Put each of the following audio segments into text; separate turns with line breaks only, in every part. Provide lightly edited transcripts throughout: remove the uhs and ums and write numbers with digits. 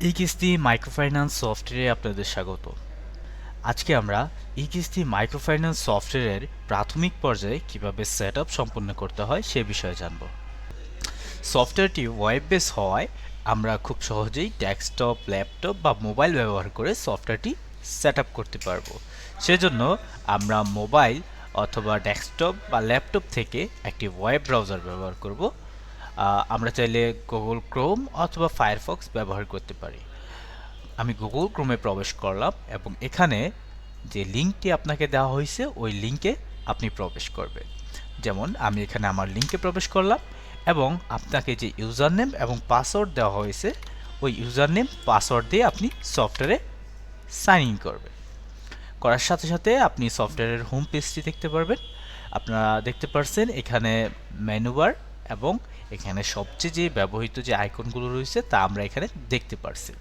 ই-কিস্তি microfinance সফটওয়্যারে আপনাদের স্বাগত। আজকে আমরা ই-কিস্তি মাইক্রোফাইন্যান্স সফটওয়্যারের প্রাথমিক পর্যায়ে কিভাবে সেটআপ সম্পন্ন করতে হয় সে বিষয়ে জানব। সফটওয়্যারটি ওয়েব বেস হওয়ায় আমরা খুব সহজেই ডেস্কটপ, ল্যাপটপ বা মোবাইল ব্যবহার করে সফটওয়্যারটি সেটআপ করতে পারবো। সেজন্য আমরা মোবাইল অথবা ডেস্কটপ বা ল্যাপটপ থেকে একটি ওয়েব ব্রাউজার ব্যবহার করব। আমরা চাইলে গুগল ক্রোম অথবা ফায়ারফক্স ব্যবহার করতে পারি। আমি গুগল ক্রোমে প্রবেশ করলাম এবং এখানে যে লিঙ্কটি আপনাকে দেওয়া হয়েছে ওই লিঙ্কে আপনি প্রবেশ করবেন। যেমন আমি এখানে আমার লিঙ্কে প্রবেশ করলাম এবং আপনাকে যে ইউজার নেম এবং পাসওয়ার্ড দেওয়া হয়েছে ওই ইউজার নেম পাসওয়ার্ড দিয়ে আপনি সফটওয়্যারে সাইন ইন করবেন। করার সাথে সাথে আপনি সফটওয়্যারের হোম পেজটি দেখতে পারবেন। আপনারা দেখতে পাচ্ছেন এখানে মেনু বার এবং এখানে সবচেয়ে যে ব্যবহৃত যে আইকনগুলো রয়েছে তা আমরা এখানে দেখতে পারছি।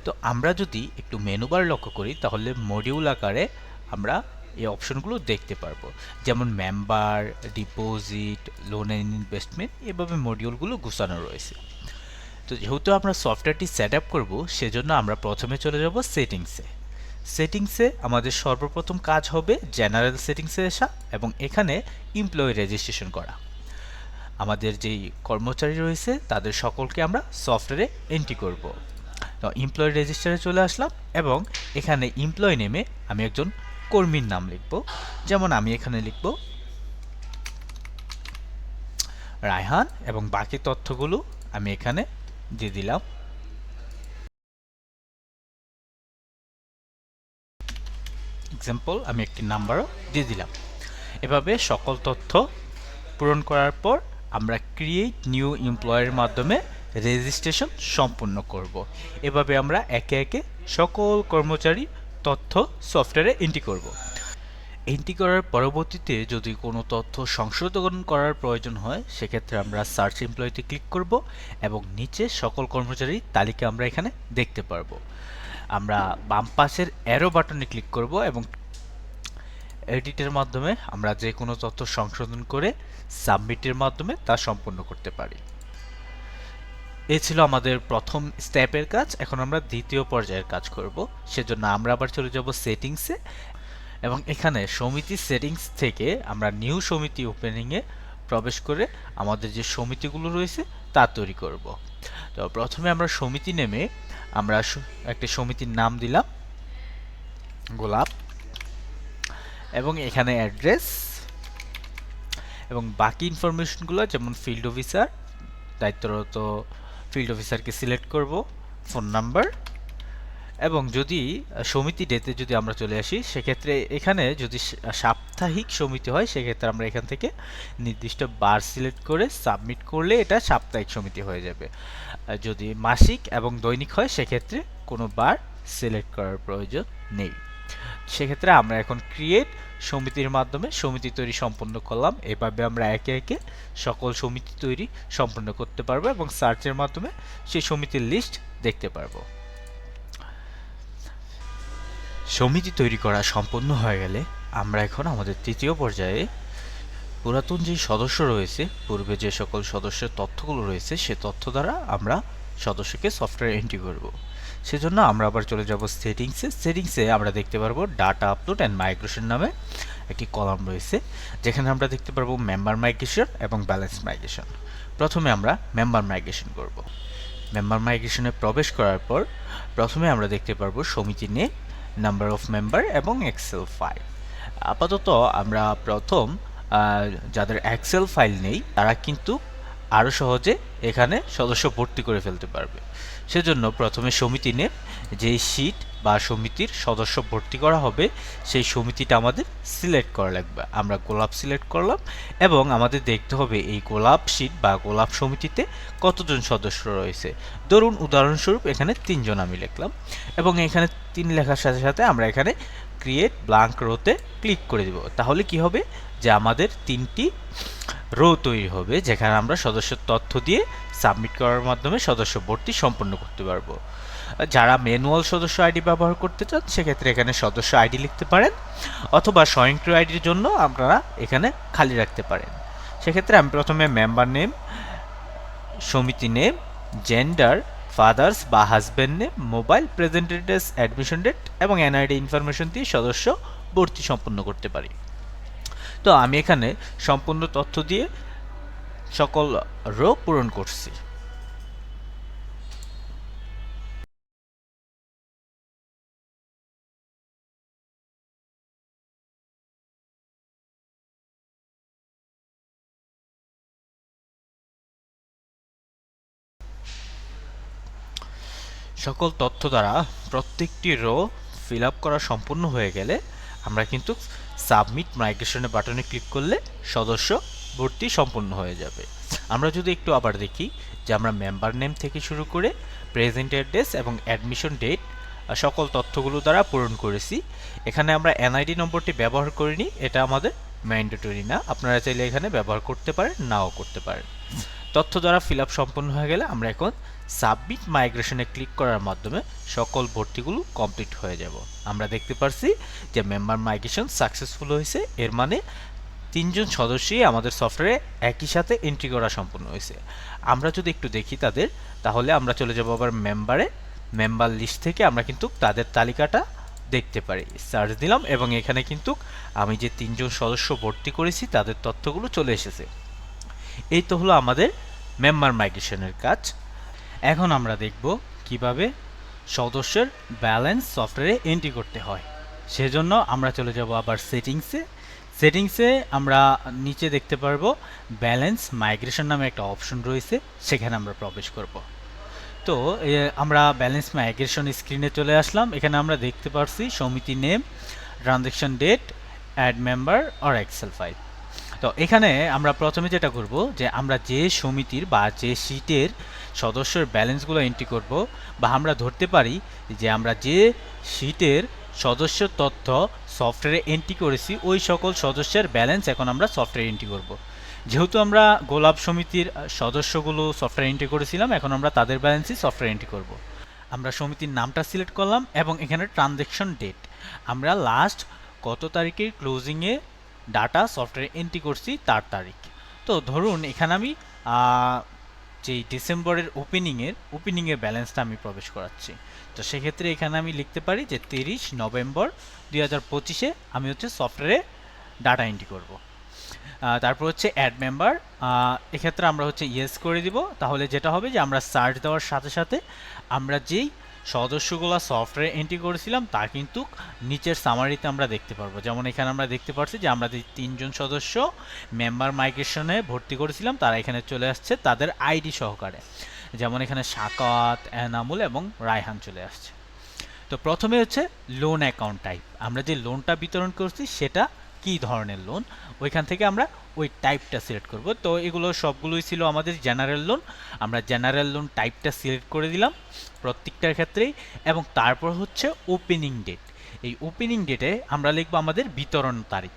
তো আমরা যদি একটু মেনু বার লক্ষ্য করি তাহলে মডিউল আকারে আমরা এই অপশনগুলো দেখতে পারবো, যেমন member, deposit, loan and investment, এভাবে মডিউলগুলো গুছানো রয়েছে। তো যেহেতু আমরা সফটওয়্যারটি সেট আপ করবো সেজন্য আমরা প্রথমে চলে যাব সেটিংসে আমাদের সর্বপ্রথম কাজ হবে জেনারেল সেটিংসে আসা এবং এখানে এমপ্লয়ি রেজিস্ট্রেশন করা। আমাদের যেই কর্মচারী রয়েছে তাদের সকলকে আমরা সফটওয়্যারে এন্ট্রি করব। তো এমপ্লয়ি রেজিস্টারে চলে আসলাম এবং এখানে এমপ্লয়ি নেমে আমি একজন কর্মীর নাম লিখব। যেমন আমি এখানে লিখব রায়হান এবং বাকি তথ্যগুলো আমি এখানে দিয়ে দিলাম। এক্সাম্পল আমি একটি নাম্বারও দিয়ে দিলাম। এভাবে সকল তথ্য পূরণ করার পর আমরা ক্রিয়েট নিউ এমপ্লয়ের মাধ্যমে রেজিস্ট্রেশন সম্পূর্ণ করব। এভাবে আমরা একে একে সকল কর্মচারী তথ্য সফটওয়্যারে এন্ট্রি করব। এন্ট্রি করার পরবর্তীতে যদি কোনো তথ্য সংশোধন করার প্রয়োজন হয় সেক্ষেত্রে আমরা সার্চ এমপ্লয়িতে ক্লিক করব এবং নিচে সকল কর্মচারীর তালিকা আমরা এখানে দেখতে পারবো। আমরা বাম পাশের অ্যারো বাটনে ক্লিক করব এবং এডিটের মাধ্যমে আমরা যে কোনো তথ্য সংশোধন করে সাবমিটের মাধ্যমে তা সম্পন্ন করতে পারি। এই ছিল আমাদের প্রথম স্টেপের কাজ। এখন আমরা দ্বিতীয় পর্যায়ের কাজ করব। সেজন্য আমরা আবার চলে যাব সেটিংসে এবং এখানে সমিতি সেটিংস থেকে আমরা নিউ সমিতি ওপেনিংয়ে প্রবেশ করে আমাদের যে সমিতিগুলো রয়েছে তা তৈরি করব। তো প্রথমে আমরা সমিতি নেমে আমরা একটা সমিতির নাম দিলাম গোলাপ এবং এখানে অ্যাড্রেস এবং বাকি ইনফরমেশনগুলো যেমন ফিল্ড অফিসার, দায়িত্বরত ফিল্ড অফিসারকে সিলেক্ট করব, ফোন নাম্বার এবং যদি সমিতি ডেতে যদি আমরা চলে আসি সেক্ষেত্রে এখানে যদি সাপ্তাহিক সমিতি হয় সেক্ষেত্রে আমরা এখান থেকে নির্দিষ্ট বার সিলেক্ট করে সাবমিট করলে এটা সাপ্তাহিক সমিতি হয়ে যাবে। যদি মাসিক এবং দৈনিক হয় সেক্ষেত্রে কোনো বার সিলেক্ট করার প্রয়োজন নেই। সেক্ষেত্রে আমরা এখন ক্রিয়েট সমিতির মাধ্যমে সমিতি তৈরি সম্পন্ন করলাম। এভাবে আমরা একে একে সকল সমিতি তৈরি সম্পন্ন করতে পারবো এবং সার্চের মাধ্যমে সেই সমিতির লিস্ট দেখতে পারবো। সমিতি তৈরি করা সম্পন্ন হয়ে গেলে আমরা এখন আমাদের তৃতীয় পর্যায়ে পুরাতন যে সদস্য রয়েছে, পূর্বে যে সকল সদস্যের তথ্যগুলো রয়েছে সে তথ্য দ্বারা আমরা সদস্যকে সফটওয়্যার এন্ট্রি করব। সেজন্য আমরা আবার চলে যাব সেটিংসে আমরা দেখতে পারবো ডাটা আপলোড অ্যান্ড মাইগ্রেশন নামে একটি কলাম রয়েছে যেখানে আমরা দেখতে পারবো মেম্বার মাইগ্রেশন এবং ব্যালেন্স মাইগ্রেশন। প্রথমে আমরা মেম্বার মাইগ্রেশন করব। মেম্বার মাইগ্রেশনে প্রবেশ করার পর প্রথমে আমরা দেখতে পারবো সমিতি নেম, নাম্বার অফ মেম্বার এবং এক্সেল ফাইল। আপাতত আমরা প্রথম যাদের এক্সেল ফাইল নেই তারা কিন্তু আরও সহজে এখানে সদস্য ভর্তি করে ফেলতে পারবে। সেজন্য প্রথমে সমিতি নেম, যেই শীট বা সমিতির সদস্য ভর্তি করা হবে সেই সমিতিটা আমাদের সিলেক্ট করা লাগবে। আমরা গোলাপ সিলেক্ট করলাম এবং আমাদের দেখতে হবে এই গোলাপ শীট বা গোলাপ সমিতিতে কতজন সদস্য রয়েছে। ধরুন উদাহরণস্বরূপ এখানে 3 জন আমি লিখলাম এবং এখানে 3 লেখার সাথে সাথে আমরা এখানে ক্রিয়েট ব্ল্যাঙ্ক রোতে ক্লিক করে দেব। তাহলে কি হবে যে আমাদের 3টি রো তৈরি হবে যেখানে আমরা সদস্যের তথ্য দিয়ে সাবমিট করার মাধ্যমে সদস্য ভর্তি সম্পন্ন করতে পারবো। যারা ম্যানুয়াল সদস্য আইডি ব্যবহার করতে চান সেক্ষেত্রে এখানে সদস্য আইডি লিখতে পারেন অথবা স্বয়ংক্রিয় আইডির জন্য আপনারা এখানে খালি রাখতে পারেন। সেক্ষেত্রে আমি প্রথমে মেম্বার নেম, সমিতি নেম, জেন্ডার, ফাদার্স বা husband name, mobile, present address, admission date এবং এনআইডি ইনফরমেশন দিয়ে সদস্য ভর্তি সম্পন্ন করতে পারি। তো আমি এখানে সম্পূর্ণ তথ্য দিয়ে সকল রো পূরণ করছি। সকল তথ্য দ্বারা প্রত্যেকটি রো ফিল আপ করা সম্পূর্ণ হয়ে গেলে আমরা কিন্তু সাবমিট মাইগ্রেশনের বাটনে ক্লিক করলে সদস্য ভর্তি সম্পূর্ণ হয়ে যাবে। আমরা যদি একটু আবার দেখি যে আমরা মেম্বার নেম থেকে শুরু করে প্রেজেন্ট অ্যাড্রেস এবং অ্যাডমিশন ডেট সকল তথ্যগুলো দ্বারা পূরণ করেছি। এখানে আমরা এনআইডি নম্বরটি ব্যবহার করিনি, এটা আমাদের ম্যান্ডেটরি না, আপনারা চাইলে এখানে ব্যবহার করতে পারেন, নাও করতে পারেন। তথ্য দ্বারা ফিল আপ সম্পন্ন হয়ে গেলে আমরা এখন সাবমিট মাইগ্রেশনে ক্লিক করার মাধ্যমে সকল ভর্তিগুলো কমপ্লিট হয়ে যাব। আমরা দেখতে পারছি যে মেম্বার মাইগ্রেশন সাকসেসফুল হয়েছে, এর মানে 3 জন সদস্যই আমাদের সফটওয়্যারে একই সাথে এন্ট্রি করা সম্পূর্ণ হয়েছে। আমরা যদি একটু দেখি তাদের, তাহলে আমরা চলে যাব আবার মেম্বারে, মেম্বার লিস্ট থেকে আমরা কিন্তু তাদের তালিকাটা দেখতে পারি। সার্চ দিলাম এবং এখানে কিন্তু আমি যে 3 জন সদস্য ভর্তি করেছি তাদের তথ্যগুলো চলে এসেছে। এই তো হলো আমাদের মেম্বার মাইগ্রেশনের কাজ। এখন আমরা দেখব কিভাবে সদস্যের ব্যালেন্স সফটওয়্যারে এন্ট্রি করতে হয়। সেজন্য আমরা চলে যাব আবার সেটিংসে আমরা নিচে দেখতে পারবো ব্যালেন্স মাইগ্রেশন নামে একটা অপশন রয়েছে, সেখানে আমরা প্রবেশ করব। তো আমরা ব্যালেন্স মাইগ্রেশন স্ক্রিনে চলে আসলাম। এখানে আমরা দেখতে পারছি সমিতি name, transaction date, add member or excel file. তো এখানে আমরা প্রথমে যেটা করব যে আমরা যে সমিতির বা যে শীটের সদস্যের ব্যালেন্সগুলো এন্ট্রি করব, বা আমরা ধরতে পারি যে আমরা যে শীটের সদস্য তথ্য সফটওয়্যারে এন্ট্রি করেছি ওই সকল সদস্যের ব্যালেন্স এখন আমরা সফটওয়্যারে এন্ট্রি করব। যেহেতু আমরা গোলাপ সমিতির সদস্যগুলো সফটওয়্যারে এন্ট্রি করেছিলাম, এখন আমরা তাদের ব্যালেন্সই সফটওয়্যারে এন্ট্রি করব। আমরা সমিতির নামটা সিলেক্ট করলাম এবং এখানে ট্রানজ্যাকশন ডেট আমরা লাস্ট কত তারিখের ক্লোজিংয়ে ডাটা সফটওয়্যারে এন্ট্রি করছি তার তারিখ। তো ধরুন এখানে আমি যেই ডিসেম্বরের ওপেনিংয়ের ব্যালেন্সটা আমি প্রবেশ করাচ্ছি। তো সেক্ষেত্রে এখানে আমি লিখতে পারি যে 30 নভেম্বর 2025-এ আমি হচ্ছে সফটওয়্যারে ডাটা এন্ট্রি করব। তারপর হচ্ছে অ্যাড মেম্বার, এক্ষেত্রে আমরা হচ্ছে ইয়েস করে দিব। তাহলে যেটা হবে যে আমরা সার্চ দেওয়ার সাথে সাথে আমরা যেই সদস্যগুলো সফটওয়্যারে এন্ট্রি করেছিলাম তা কিন্তু নিচের সামারিতে আমরা দেখতে পারবো। যেমন এখানে আমরা দেখতে পাচ্ছি যে আমরা যে 3 জন সদস্য মেম্বার মাইগ্রেশনে ভর্তি করেছিলাম তারা এখানে চলে আসছে তাদের আইডি সহকারে। যেমন এখানে সাকাত, এনামুল এবং রায়হান চলে আসছে। তো প্রথমে হচ্ছে লোন অ্যাকাউন্ট টাইপ, আমরা যে লোনটা বিতরণ করছি সেটা কি ধরনের লোন, ওইখান থেকে আমরা ওই টাইপটা সিলেক্ট করব। তো এগুলো সবগুলোই ছিল আমাদের জেনারেল লোন, আমরা জেনারেল লোন টাইপটা সিলেক্ট করে দিলাম প্রত্যেকটার ক্ষেত্রেই। এবং তারপর হচ্ছে ওপেনিং ডেট, এই ওপেনিং ডেটে আমরা লিখব আমাদের বিতরণ তারিখ,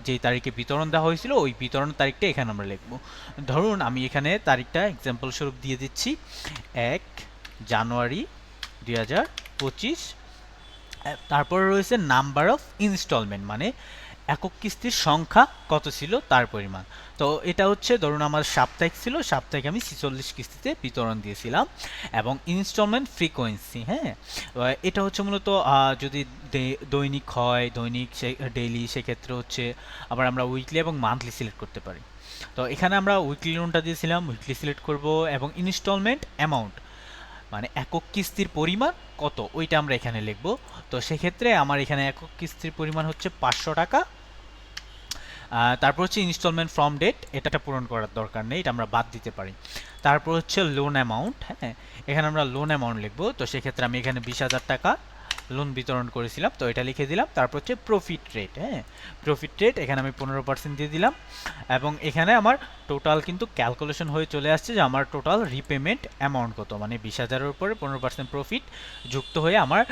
যেই তারিখে বিতরণ দেওয়া হয়েছিল ওই বিতরণ তারিখটা এখানে আমরা লিখব। ধরুন আমি এখানে তারিখটা এক্সাম্পল স্বরূপ দিয়ে দিচ্ছি 1 জানুয়ারি 2025। তারপরে রয়েছে নাম্বার অফ ইনস্টলমেন্ট, মানে একক কিস্তির সংখ্যা কত ছিল তার পরিমাণ। তো এটা হচ্ছে ধরুন আমার সাপ্তাহিক ছিল, সাপ্তাহিক আমি 46 কিস্তিতে বিতরণ দিয়েছিলাম। এবং ইনস্টলমেন্ট ফ্রিকোয়েন্সি, হ্যাঁ এটা হচ্ছে মূলত যদি দৈনিক হয়, দৈনিক ডেইলি, সেক্ষেত্রে হচ্ছে আবার আমরা উইকলি এবং মান্থলি সিলেক্ট করতে পারি। তো এখানে আমরা উইকলি লোনটা দিয়েছিলাম, উইকলি সিলেক্ট করব। এবং ইনস্টলমেন্ট অ্যামাউন্ট মানে একক কিস্তির পরিমাণ কত ওইটা আমরা এখানে লিখব। তো সেক্ষেত্রে আমার এখানে একক কিস্তির পরিমাণ হচ্ছে 500 টাকা। তারপর হচ্ছে ইনস্টলমেন্ট ফ্রম ডেট, এটা পূরণ করার দরকার নেই, এটা আমরা বাদ দিতে পারি। তারপর হচ্ছে লোন অ্যামাউন্ট, হ্যাঁ এখানে আমরা লোন অ্যামাউন্ট লিখব। তো সেক্ষেত্রে আমি এখানে 20,000 টাকা লোন বিতরণ করেছিলাম, তো এটা লিখে দিলাম। তারপর হচ্ছে প্রফিট রেট, হ্যাঁ প্রফিট রেট এখানে আমি 15% দিয়ে দিলাম। এবং এখানে আমার টোটাল কিন্তু ক্যালকুলেশন হয়ে চলে আসছে যে আমার টোটাল রিপেমেন্ট অ্যামাউন্ট কত, মানে 20,000-এর উপরে 15% প্রফিট যুক্ত হয়ে আমার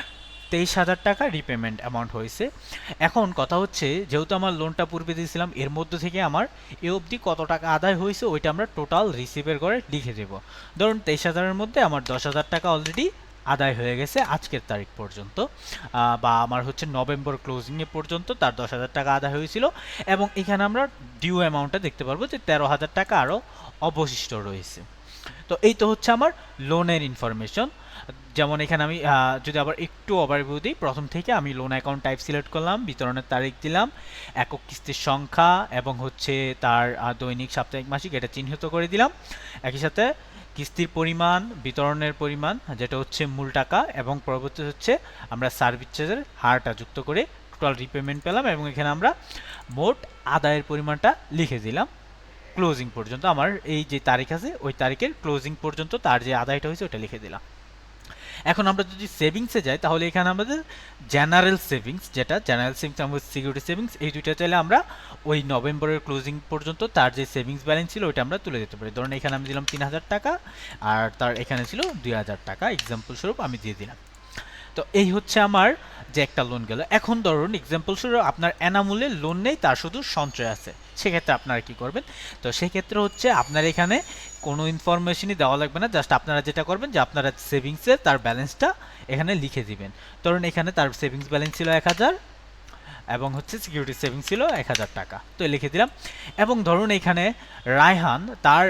23,000 টাকা রিপেমেন্ট অ্যামাউন্ট হয়েছে। এখন কথা হচ্ছে যেহেতু আমার লোনটা পূর্বে দিয়েছিলাম এর মধ্যে থেকে আমার এ অবধি কত টাকা আদায় হয়েছে ওইটা আমরা টোটাল রিসিভের ঘরে লিখে দেব। ধরুন 23,000-এর মধ্যে আমার 10,000 টাকা অলরেডি আদায় হয়ে গেছে আজকের তারিখ পর্যন্ত, বা আমার হচ্ছে নভেম্বর ক্লোজিংয়ে পর্যন্ত তার 10,000 টাকা আদায় হয়েছিল। এবং এখানে আমরা ডিউ অ্যামাউন্টটা দেখতে পারবো যে 13,000 টাকা আরও অবশিষ্ট রয়েছে। তো এই তো হচ্ছে আমার লোনের ইনফরমেশন। যেমন এখানে আমি যদি আবার একটু ওভারভিউ দিই, প্রথম থেকে আমি লোন অ্যাকাউন্ট টাইপ সিলেক্ট করলাম, বিতরণের তারিখ দিলাম, একক কিস্তির সংখ্যা এবং হচ্ছে তার দৈনিক, সাপ্তাহিক, মাসিক এটা চিহ্নিত করে দিলাম। একই সাথে কিস্তির পরিমাণ, বিতরণের পরিমাণ যেটা হচ্ছে মূল টাকা, এবং পরবর্তী হচ্ছে আমরা সার্ভিস চার্জের হারটা যুক্ত করে টোটাল রিপেমেন্ট পেলাম, এবং এখানে আমরা মোট আদায়ের পরিমাণটা লিখে দিলাম। ক্লোজিং পর্যন্ত আমার এই যে তারিখ আছে ওই তারিখের ক্লোজিং পর্যন্ত তার যে আদায়টা হয়েছে ওটা লিখে দিলাম। এখন আমরা যদি সেভিংসে যাই তাহলে এখানে আমাদের জেনারেল সেভিংস, যেটা জেনারেল সেভিংস এবং সিকিউরিটি সেভিংস, এই দুইটা চাইলে আমরা ওই নভেম্বরের ক্লোজিং পর্যন্ত তার যে সেভিংস ব্যালেন্স ছিল ওইটা আমরা তুলে দিতে পারি। ধরুন এখানে আমি দিলাম ৩,০০০ টাকা, আর তার এখানে ছিল ২,০০০ টাকা, এক্সাম্পল স্বরূপ আমি দিয়ে দিলাম। তো এই হচ্ছে আমার যে একটা লোন গেল। এখন ধরুন এক্সাম্পল স্বরূপ আপনার এনামূলে লোন নেই, তার শুধু সঞ্চয় আছে, সেক্ষেত্রে আপনারা কি করবেন? তো সেক্ষেত্রে হচ্ছে আপনার এখানে কোনো ইনফরমেশনই দেওয়া লাগবে না, জাস্ট আপনারা যেটা করবেন যে আপনারা সেভিংসের তার ব্যালেন্সটা এখানে লিখে দিবেন। ধরুন এখানে তার সেভিংস ব্যালেন্স ছিল ১,০০০ এবং হচ্ছে সিকিউরিটি সেভিংস ছিল ১,০০০ টাকা, তো লিখে দিলাম। এবং ধরুন এখানে রায়হান তার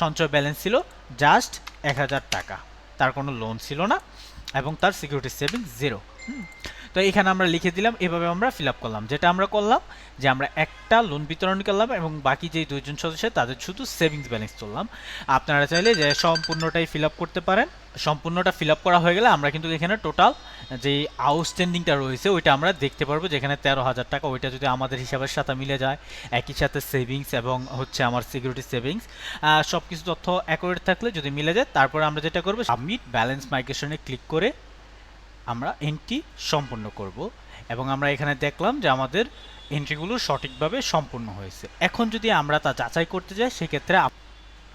সঞ্চয় ব্যালেন্স ছিল জাস্ট ১,০০০ টাকা, তার কোনো লোন ছিল না এবং তার সিকিউরিটি সেভিংস 0। তো এখানে আমরা লিখে দিলাম, এভাবে আমরা ফিল আপ করলাম। যেটা আমরা করলাম যে আমরা একটা লোন বিতরণ করলাম এবং বাকি যে দুইজন সদস্য তাদের শুধু সেভিংস ব্যালেন্স তুললাম। আপনারা চাইলে যে সম্পূর্ণটাই ফিল আপ করতে পারেন। সম্পূর্ণটা ফিল আপ করা হয়ে গেলে আমরা কিন্তু এখানে টোটাল যে আউটস্ট্যান্ডিংটা রয়েছে ওইটা আমরা দেখতে পারবো, যেখানে ১৩,০০০ টাকা, ওইটা যদি আমাদের হিসাবের সাথে মিলে যায়, একই সাথে সেভিংস এবং হচ্ছে আমার সিকিউরিটি সেভিংস সব কিছু তথ্য অ্যাকুরেট থাকলে যদি মিলে যায়, তারপরে আমরা যেটা করবো সাবমিট ব্যালেন্স মাইগ্রেশনে ক্লিক করে আমরা এন্ট্রি সম্পূর্ণ করব, এবং আমরা এখানে দেখলাম যে আমাদের এন্ট্রিগুলো সঠিকভাবে সম্পূর্ণ হয়েছে। এখন যদি আমরা তা যাচাই করতে যাই সেক্ষেত্রে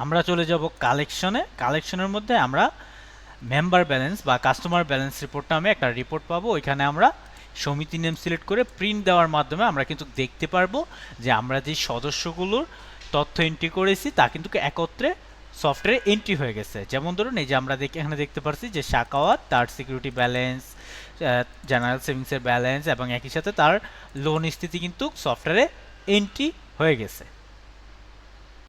আমরা চলে যাব কালেকশনে। কালেকশনের মধ্যে আমরা মেম্বার ব্যালেন্স বা কাস্টমার ব্যালেন্স রিপোর্ট নামে একটা রিপোর্ট পাবো। ওইখানে আমরা সমিতি নেম সিলেক্ট করে প্রিন্ট দেওয়ার মাধ্যমে আমরা কিন্তু দেখতে পারবো যে আমরা যে সদস্যগুলোর তথ্য এন্ট্রি করেছি তা কিন্তু একত্রে সফটওয়্যারে এন্ট্রি হয়ে গেছে। যেমন ধরুন এই যে আমরা এখানে দেখতে পাচ্ছি যে শাকাওয়াত তার সিকিউরিটি ব্যালেন্স, জেনারেল সেভিংসের ব্যালেন্স এবং একই সাথে তার লোন স্থিতি কিন্তু সফটওয়্যারে এন্ট্রি হয়ে গেছে।